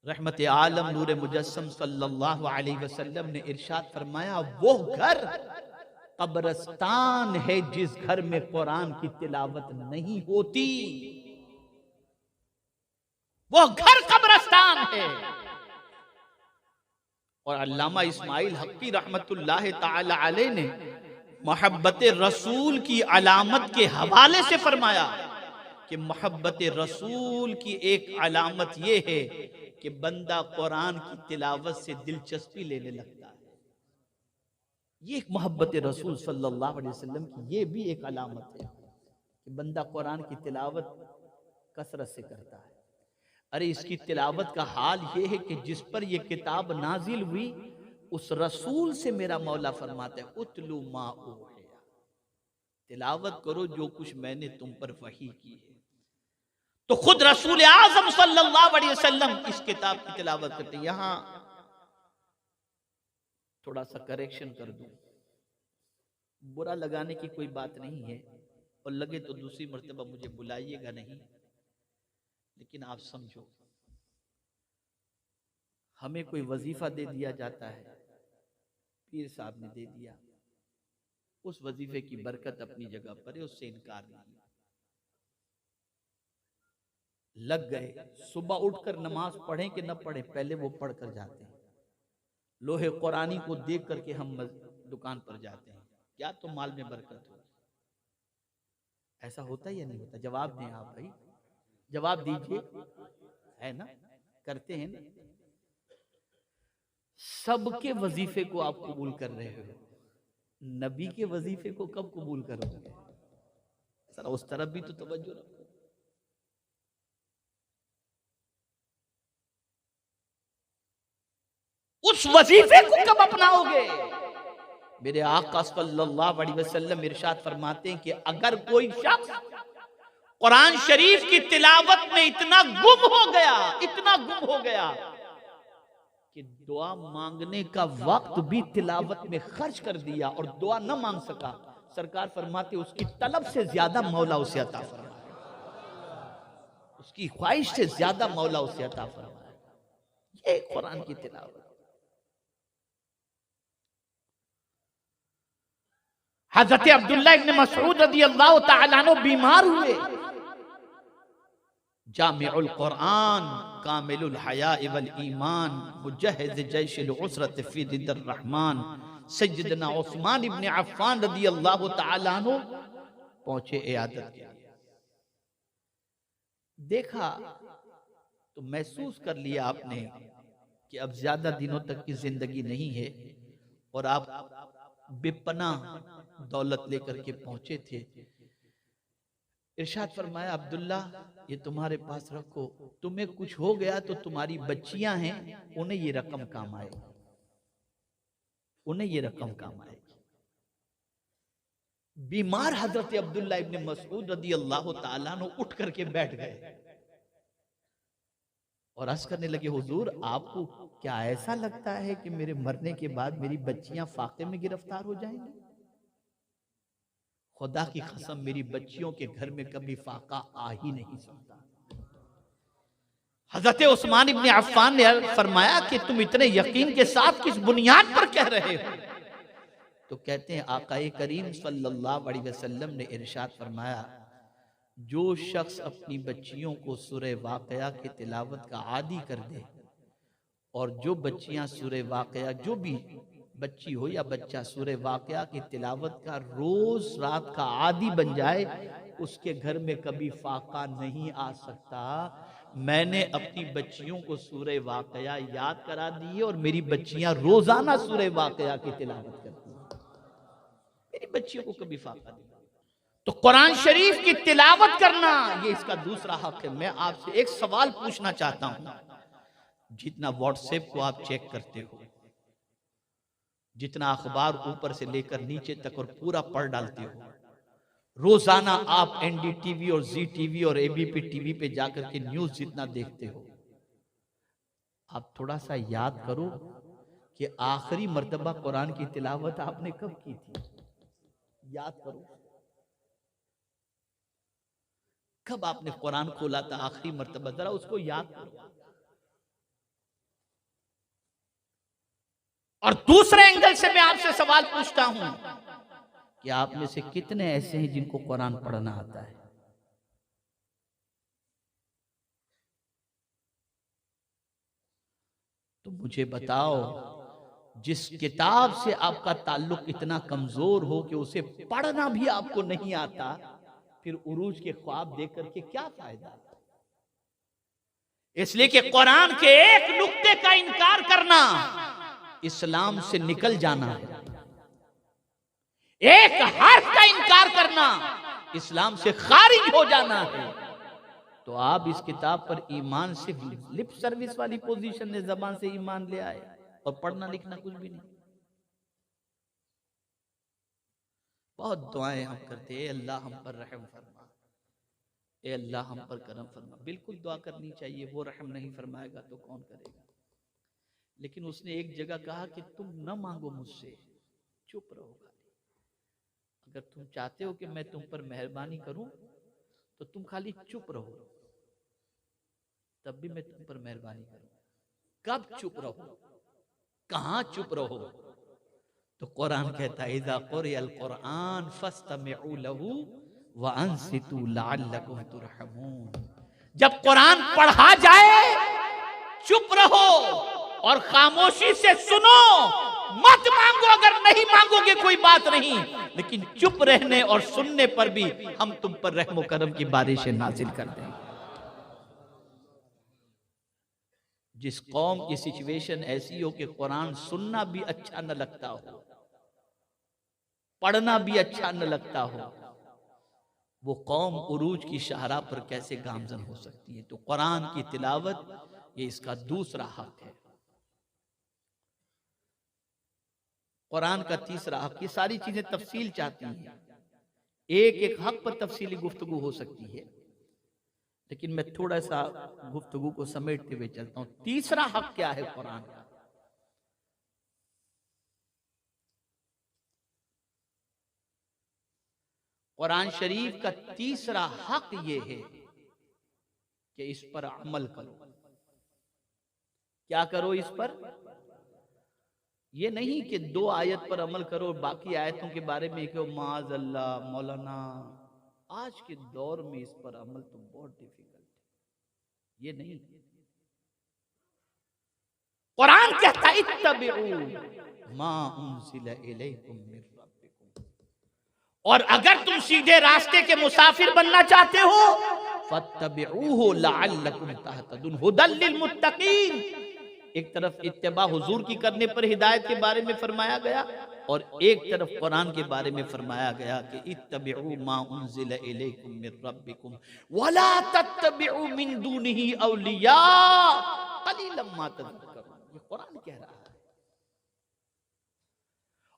रहमत आलम नूर मुजस्सम सल्लल्लाहु अलैहि वसल्लम ने इरशाद फरमाया, वो घर कब्रिस्तान है जिस घर में कुरान की तिलावत नहीं होती। वो घर कब्रिस्तान है। और अल्लामा इस्माइल हक्की रहमतुल्लाह ताला अलैह ने मोहब्बत रसूल की अलामत के हवाले से फरमाया कि मोहब्बत रसूल की एक अलामत यह है कि बंदा कुरान की तिलावत से दिलचस्पी लेने लगता है। ये एक मोहब्बत रसूल सल्लल्लाहु अलैहि वसल्लम की ये भी एक अलामत है कि बंदा कुरान की तिलावत कसरत से करता है। अरे इसकी तिलावत का हाल ये है कि जिस पर यह किताब नाजिल हुई उस रसूल से मेरा मौला फरमाता है, उतलू मा ऊहिया, तिलावत करो जो कुछ मैंने तुम पर वही की है। तो खुद रसूल आजम सल्लल्लाहु अलैहि वसल्लम इस किताब की तिलावत करते हैं। यहां थोड़ा सा करेक्शन कर दूं, बुरा लगाने की कोई बात नहीं है और लगे तो दूसरी मर्तबा मुझे बुलाइएगा नहीं, लेकिन आप समझो, हमें कोई वजीफा दे दिया जाता है, पीर साहब ने दे दिया, उस वजीफे की बरकत अपनी जगह पर है, उससे इनकार नहीं। लग गए, सुबह उठकर नमाज पढ़ें कि न पढ़ें, पहले वो पढ़ कर जाते हैं। लोहे कुरानी को देख करके हम दुकान पर जाते हैं, क्या तो माल में बरकत हो। ऐसा होता या नहीं होता? जवाब दें आप भाई, जवाब दीजिए, है ना? करते हैं ना? सबके वजीफे को आप कबूल कर रहे हो, नबी के वजीफे को कब कबूल करोगे? सर उस तरफ भी तो तवज्जो रखो। उस वजीफे को कब अपनाओगे? मेरे आका सल्लल्लाहु अलैहि वसल्लम इरशाद फरमाते हैं कि अगर कोई शख्स कुरान शरीफ की तिलावत में इतना गुम हो गया, इतना गुम हो गया कि दुआ मांगने का वक्त भी तिलावत में खर्च कर दिया और दुआ न मांग सका, सरकार फरमाते उसकी तलब से ज्यादा मौला उसे अता फरमाए, उसकी ख्वाहिश से ज्यादा मौला उसे अता फरमाए। ये कुरान की तिलावत। हजरत अब्दुल्ला इब्न मसऊद रदियल्लाहु ताला अन्हु बीमार हुए, जामिउल कुरान कामिलुल हया वल ईमान मुजहिज जैशिल उसरत फी दिद्दर रहमान सय्यदना उस्मान इब्न अफ़्फ़ान रदियल्लाहु ताला अन्हु पहुंचे इयादत के लिए। देखा तो महसूस कर लिया आपने कि अब ज्यादा दिनों तक की जिंदगी नहीं है और आप बेपना दौलत लेकर के पहुंचे थे। इरशाद फरमाया, अब्दुल्ला ये तुम्हारे पास रखो, तुम्हें कुछ हो गया तो तुम्हारी बच्चियां हैं, उन्हें ये रकम काम आएगी, उन्हें ये रकम काम आएगी। बीमार हजरत अब्दुल्ला इब्न मसऊद रदियल्लाहु ताला अन्हु उठ करके बैठ गए और अर्ज करने लगे, हुजूर आपको क्या ऐसा लगता है कि मेरे मरने के बाद मेरी बच्चियां फाके में गिरफ्तार हो जाएंगी? खुदा की कसम मेरी बच्चियों के घर में कभी फाका आ ही नहीं सकता। हजरत उस्मान इब्न अफ़्फ़ान ने फरमाया कि तुम इतने यकीन के साथ किस बुनियाद पर कह रहे हो? तो कहते हैं आकाए करीम सल्लल्लाहु अलैहि वसल्लम ने इरशाद फरमाया, जो शख्स अपनी बच्चियों को सूरह वाक़या की तिलावत का आदी कर दे और जो बच्चियां सूरह वाक़या, जो भी बच्ची हो या बच्चा सूरह वाक़या की तिलावत का रोज रात का आदी बन जाए, उसके घर में कभी फाका नहीं आ सकता। मैंने अपनी बच्चियों को सूरह वाक़या याद करा दी और मेरी बच्चियां रोजाना सूरह वाक़या की तिलावत करती हैं, मेरी बच्चियों को कभी फाका नहीं। तो कुरान शरीफ की तिलावत करना ये इसका दूसरा हक है। मैं आपसे एक सवाल पूछना चाहता हूं, जितना व्हाट्सएप को आप चेक करते हो, जितना अखबार ऊपर से लेकर नीचे तक और पूरा पढ़ डालते हो, रोजाना आप एनडीटीवी और जी टीवी और एबीपी टीवी पे जाकर के न्यूज जितना देखते हो, आप थोड़ा सा याद करो कि आखिरी मर्तबा कुरान की तिलावत आपने कब की थी? याद करो, कब आपने कुरान खोला था आखिरी मर्तबा, जरा उसको याद करो। और दूसरे एंगल से मैं आपसे सवाल पूछता हूं कि आप में से कितने ऐसे हैं जिनको कुरान पढ़ना आता है? तो मुझे बताओ, जिस किताब से आपका ताल्लुक इतना कमजोर हो कि उसे पढ़ना भी आपको नहीं आता, फिर उरूज के ख्वाब देख करके क्या फायदा? इसलिए कि कुरान के एक नुक्ते का इनकार करना इस्लाम से निकल जाना है, एक हर्फ का इनकार करना इस्लाम से खारिज हो जाना है। तो आप इस किताब पर ईमान सिर्फ लिप सर्विस वाली पोजीशन में जबान से ईमान ले आए और पढ़ना लिखना कुछ भी नहीं। बहुत दुआएं हम करते हैं, अल्लाह हम पर रहम फरमा, ए अल्लाह हम पर करम फरमा। बिल्कुल दुआ करनी चाहिए, वो रहम नहीं फरमाएगा तो कौन करेगा। लेकिन उसने एक जगह कहा कि तुम न मांगो मुझसे, चुप रहो खाली। अगर तुम चाहते हो कि मैं तुम पर मेहरबानी करूं तो तुम खाली चुप रहो, तब भी मैं तुम पर मेहरबानी करूं। कब चुप रहो, कहां चुप रहो? तो कुरान कहता है इज़ा क़ुरिअल क़ुरआन फस्तमिऊ लहू व अंसितू लअल्लकुम तुरहमून। जब कुरान पढ़ा जाए चुप रहो और खामोशी से सुनो, मत मांगो। अगर नहीं मांगोगे कोई बात नहीं, लेकिन चुप रहने और सुनने पर भी हम तुम पर रहमो करम की बारिशें नाजिल कर देंगे। जिस कौम की सिचुएशन ऐसी हो कि कुरान सुनना भी अच्छा न लगता हो, पढ़ना भी अच्छा न लगता हो, वो कौम उरूज की शाहरा पर कैसे गामजन हो सकती है? तो कुरान की तिलावत ये इसका दूसरा हक है। कुरान का तीसरा हक, ये सारी चीजें तफसील चाहती हैं, एक एक हक पर तफसीली गुफ्तगू हो सकती है, लेकिन मैं थोड़ा सा गुफ्तगू को समेटते हुए चलता हूं। तीसरा हक क्या है कुरान का? कुरान शरीफ का तीसरा हक ये है कि इस पर अमल करो। क्या करो इस पर? ये नहीं कि 2 आयत पर अमल करो और बाकी आयतों के बारे में कहो माज अल्लाह मौलाना। आज के दौर में इस पर अमल तो बहुत डिफिकल्ट है, ये नहीं। कुरान कहता है इत्तबिऊ मा उनज़िला इलैकुम मिन रब्बिकुम, और अगर तुम सीधे रास्ते के मुसाफिर बनना चाहते हो फत्तबिऊहु लअल्लकुम तहतदून हुदल लिल मुत्तकीन। एक तरफ इत्तिबा हुजूर की करने पर हिदायत के बारे में फरमाया गया, और एक तरफ कुरान के बारे में फरमाया गया कि इत्तबिऊ मा उनज़िला इलैकुम मिन रब्बिकुम वला तत्तबिऊ मिन दूनिही औलिया कलीलन मा तज़क्करून। ये कुरान कह रहा है।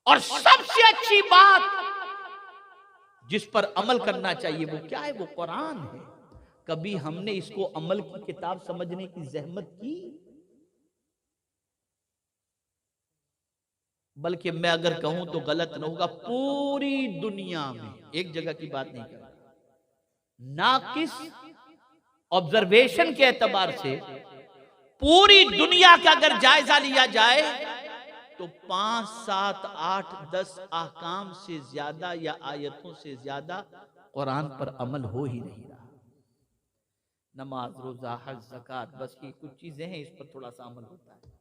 और सबसे अच्छी बात जिस पर अमल करना चाहिए वो क्या है? वो कुरान है। कभी हमने इसको अमल की किताब समझने की जहमत की? बल्कि मैं अगर कहूं तो गलत न होगा, पूरी दुनिया में, एक जगह की बात नहीं कर रहा, नाकिस ऑब्जर्वेशन के एतबार से पूरी दुनिया का अगर जायजा लिया जाए तो 5, 7, 8, 10 अहकाम से ज्यादा या आयतों से ज्यादा कुरान पर अमल हो ही नहीं रहा। नमाज, रोजा, हज, ज़कात, बस ये कुछ चीजें हैं, इस पर थोड़ा सा अमल होता है।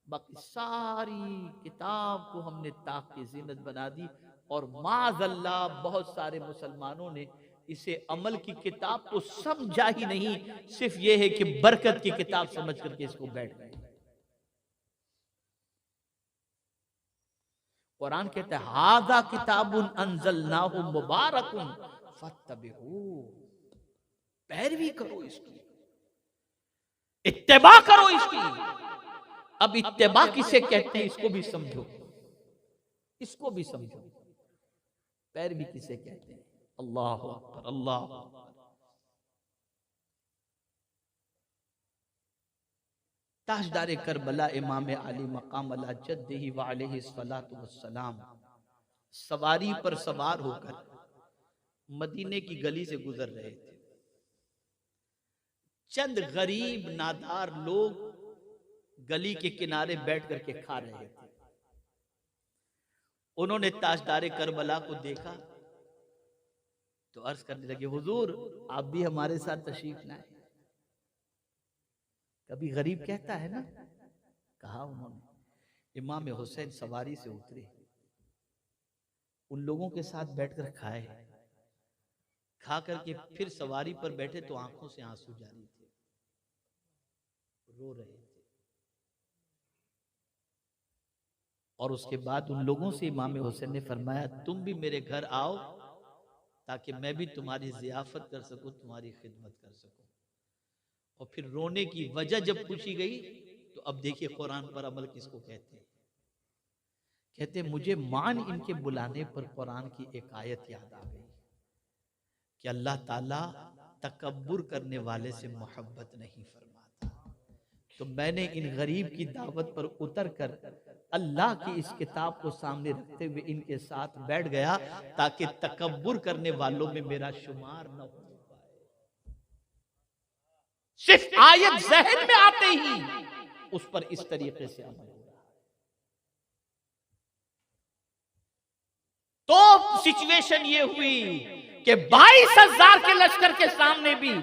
बाकी सारी किताब को हमने ताक की जीनत बना दी, और माज़अल्लाह बहुत सारे मुसलमानों ने इसे अमल की किताब तो समझा ही नहीं, सिर्फ ये है कि बरकत की किताब समझ करके इसको बैठ गए। कुरान कहता है हाज़ा किताबुन अंज़लनाहु मुबारकुन फत्तबिहू, पैरवी करो इसकी, इत्तिबा करो इसकी। अब इत्तिबा किसे कहते हैं इसको भी समझो, इसको भी समझो। पैरवी किसे कहते हैं? अल्लाह अकबर, अल्लाह अकबर। ताजदार करबला इमाम अली मकाम अला जद्दिही व अलैहि सलातु वस्सलाम सवारी पर सवार होकर मदीने की गली से गुजर रहे थे। चंद गरीब नादार लोग गली के किनारे बैठ करके खा रहे थे। उन्होंने ताजदारे करबला को देखा तो अर्ज करने लगे, हुजूर आप भी हमारे साथ तशरीफ लाए। कभी गरीब कहता है ना। कहा उन्होंने। इमाम हुसैन सवारी से उतरे, उन लोगों के साथ बैठकर खाए, खा करके फिर सवारी पर बैठे तो आंखों से आंसू जारी थे, रो रहे थे। और उसके बाद उन लोगों से इमाम हुसैन ने फरमाया, तुम भी मेरे घर आओ ताकि मैं भी तुम्हारी जियाफत कर सकूं, तुम्हारी खिदमत कर सकूं। और फिर रोने की वजह जब पूछी गई तो अब देखिए कुरान पर अमल किसको कहते हैं। कहते मुझे मान इनके बुलाने पर कुरान की एक आयत याद आ गई कि अल्लाह ताला तकब्बुर करने वाले से मोहब्बत नहीं फरमाता। तो मैंने इन गरीब की दावत पर उतर कर अल्लाह की इस किताब को सामने रखते हुए इनके साथ बैठ गया ताकि तकब्बुर करने वालों में मेरा शुमार न हो पाए। सिर्फ आयत ज़हन में आते ही उस पर इस तरीके से अमल हो रहा है। तो सिचुएशन ये हुई कि 22,000 के लश्कर के सामने भी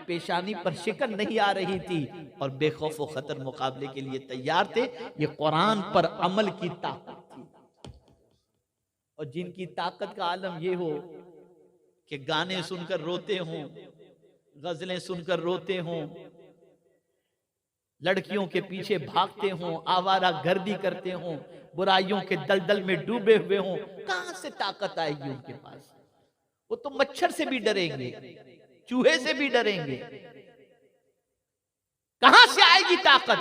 पेशानी पर शिकन नहीं आ रही थी और बेखौफ व खतर मुकाबले के लिए तैयार थे। ये कुरान पर अमल की ताकत थी। और जिनकी ताकत का आलम ये हो कि गाने सुनकर रोते हों, गजलें सुनकर रोते हों, लड़कियों के पीछे भागते हों, आवारा गर्दी करते हों, बुराइयों के दलदल में डूबे हुए हों, कहां से ताकत आएगी उनके पास? वो तो मच्छर से भी डरेंगे, चूहे से भी डरेंगे। कहां से आएगी ताकत?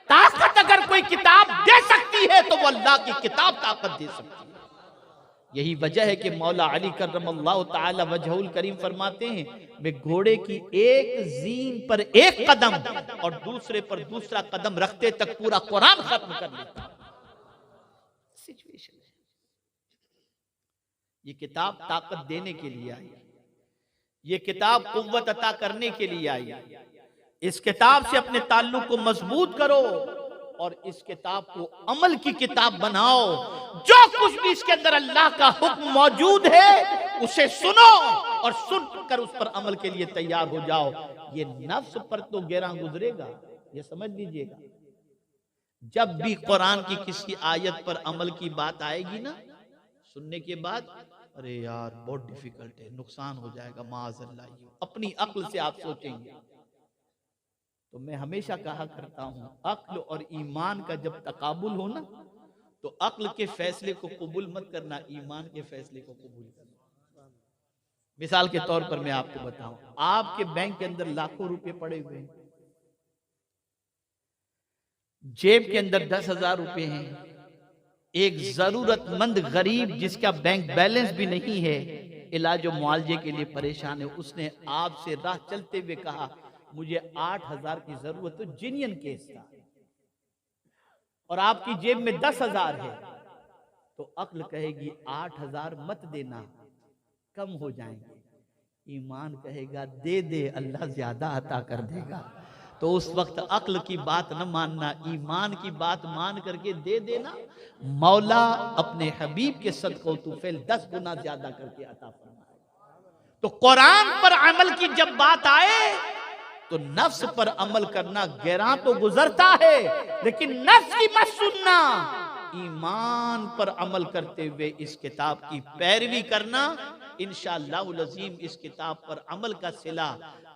ताकत अगर कोई किताब दे सकती है तो वो अल्लाह की किताब ताकत दे सकती है। यही वजह है कि मौला अली करमल्लाहु ताला वजहुल करीम फरमाते हैं, मैं घोड़े की एक जीन पर एक कदम और दूसरे पर दूसरा कदम रखते तक पूरा कुरान खत्म कर लेता। सिचुएशन है। ये किताब ताकत देने के लिए आई, ये किताब कुव्वत अता करने के लिए आई। इस किताब से अपने ताल्लुक को मजबूत करो और इस किताब को अमल की किताब बनाओ। जो कुछ भी इसके अंदर अल्लाह का हुक्म मौजूद है उसे सुनो और सुनकर उस पर अमल के लिए तैयार हो जाओ। ये नफ्स पर तो गिरा गुजरेगा, ये समझ लीजिएगा। जब भी कुरान की किसी आयत पर अमल की बात आएगी ना, सुनने के बाद अरे यार बहुत डिफिकल्ट है, नुकसान हो जाएगा, माअज़ल्लाह, अपनी अक्ल से आप सोचेंगे। तो मैं हमेशा कहा करता हूं, अक्ल और ईमान का जब तकाबुल हो ना, तो अक्ल के फैसले को कबूल मत करना, ईमान के फैसले को कबूल करना। मिसाल के तौर पर मैं आपको बताऊं, आपके बैंक के अंदर लाखों रुपए पड़े हुए हैं, जेब के अंदर 10,000 रुपए हैं। एक जरूरतमंद गरीब जिसका बैंक बैलेंस भी नहीं है, इलाज और मुआवजे के लिए परेशान है, उसने आपसे राह चलते हुए कहा मुझे 8,000 की जरूरत है, जिनियन केस था, और आपकी जेब में 10,000 है, तो अक्ल कहेगी 8,000 मत देना, कम हो जाएंगे। ईमान कहेगा दे दे, अल्लाह ज्यादा अता कर देगा। तो उस वक्त अक्ल की बात न मानना, ईमान की बात मान करके दे देना। मौला अपने हबीब के सदक़ो तुफैल 10 गुना ज्यादा करके अता फरमाएगा। तो कुरान पर अमल की जब बात आए तो नफ्स पर अमल करना गैरां तो गुजरता है, लेकिन नफ्स की मत सुनना, ईमान पर अमल करते हुए इस किताब की पैरवी करना। इंशाअल्लाहुल अज़ीम इस किताब पर अमल का सिला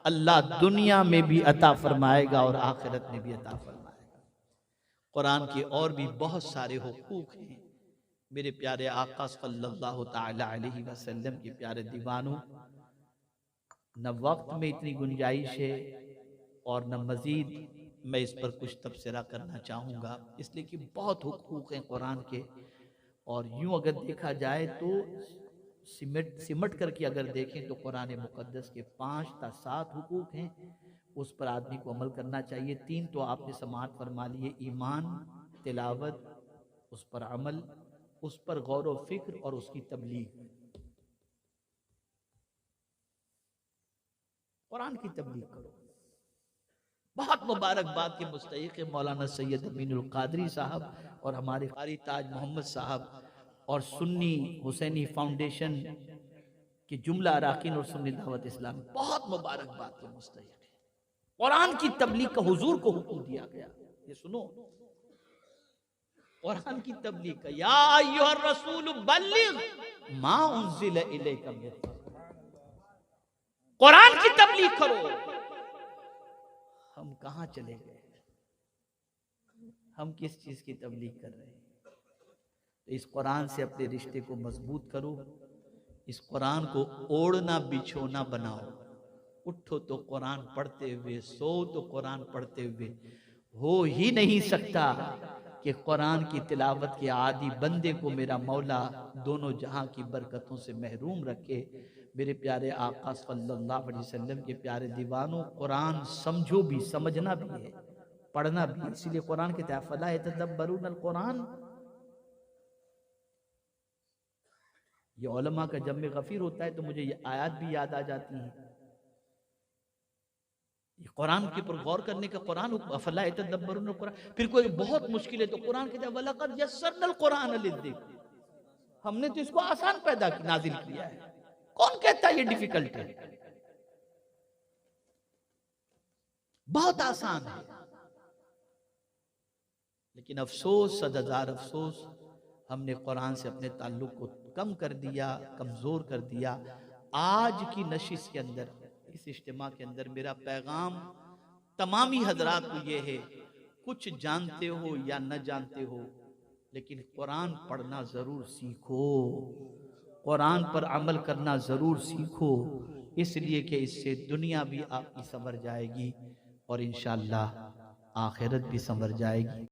अल्लाह दुनिया में भी अता फरमाएगा और आखिरत में भी अता फरमाएगा। कुरान के और भी बहुत सारे हुकूक हैं। मेरे प्यारे आका सल्लल्लाहु ताला अलैहि वसल्लम के प्यारे दीवानों, न वक्त में इतनी गुंजाइश है और न मजीद मैं इस पर कुछ तबसरा करना चाहूँगा, इसलिए कि बहुत हुकूक हैं कुरान के। और यूँ अगर देखा जाए तो सिमट करके अगर देखें तो कुरान मुक़द्दस के 5 या 7 हुकूक हैं, उस पर आदमी को अमल करना चाहिए। 3 तो आपने समाअत फरमा लिए, ईमान, तिलावत, उस पर अमल, उस पर गौर व फिक्र और उसकी तबलीग। कुरान की तबलीग करो। बहुत मुबारकबाद के मुस्तहिक़ मौलाना सैयद अमीनुल क़ादरी साहब और हमारे क़ारी ताज मोहम्मद साहब और सुन्नी हुसैनी फाउंडेशन के जुमला अराकीन और सुन्नी दावत इस्लाम, बहुत मुबारक बात है, मुस्तहिक है। कुरान की तबलीग का हुजूर को हुक्म दिया गया, ये सुनो, कुरान की तबलीग का, या अय्युहर रसूल बल्लिग मा उन्ज़िला इलैका मिन रब्बिक, कुरान की तबलीग करो। हम कहां चले गए, हम किस चीज की तबलीग कर रहे हैं? तो इस कुरान से अपने रिश्ते को मजबूत करो, इस कुरान को ओढ़ना बिछोना बनाओ। उठो तो कुरान पढ़ते हुए, सो तो कुरान पढ़ते हुए। हो ही नहीं सकता कि कुरान की तिलावत के आदि बंदे को मेरा मौला दोनों जहां की बरकतों से महरूम रखे। मेरे प्यारे आका सल्लल्लाहु अलैहि वसल्लम के प्यारे दीवानों, कुरान समझो भी, समझना भी है, पढ़ना भी है। इसीलिए कुरान के तहत फला यतदब्बरून अल कुरान, ये उलमा का जब में गफीर होता है तो मुझे ये आयत भी याद आ जाती हैं। ये कुरान के ऊपर गौर करने का कुरान, अफला यतदब्बरून कुरान। फिर कोई बहुत मुश्किल है तो कुरान कहता है वलक़द यस्सरनल कुरान लिज़्ज़िक्र, हमने तो इसको आसान पैदा नाजिल किया है। कौन कहता है ये डिफिकल्ट है? बहुत आसान है। लेकिन अफसोस, सदहज़ार अफसोस, हमने कुरान से अपने ताल्लुक को कम कर दिया, कमजोर कर दिया। आज की नशिश के अंदर, इस इज्तिमा के अंदर मेरा पैगाम तमामी हजरात को ये है, कुछ जानते हो या न जानते हो, लेकिन कुरान पढ़ना जरूर सीखो, कुरान पर अमल करना जरूर सीखो, इसलिए कि इससे दुनिया भी आपकी संवर जाएगी और इंशाअल्लाह आखिरत भी संवर जाएगी।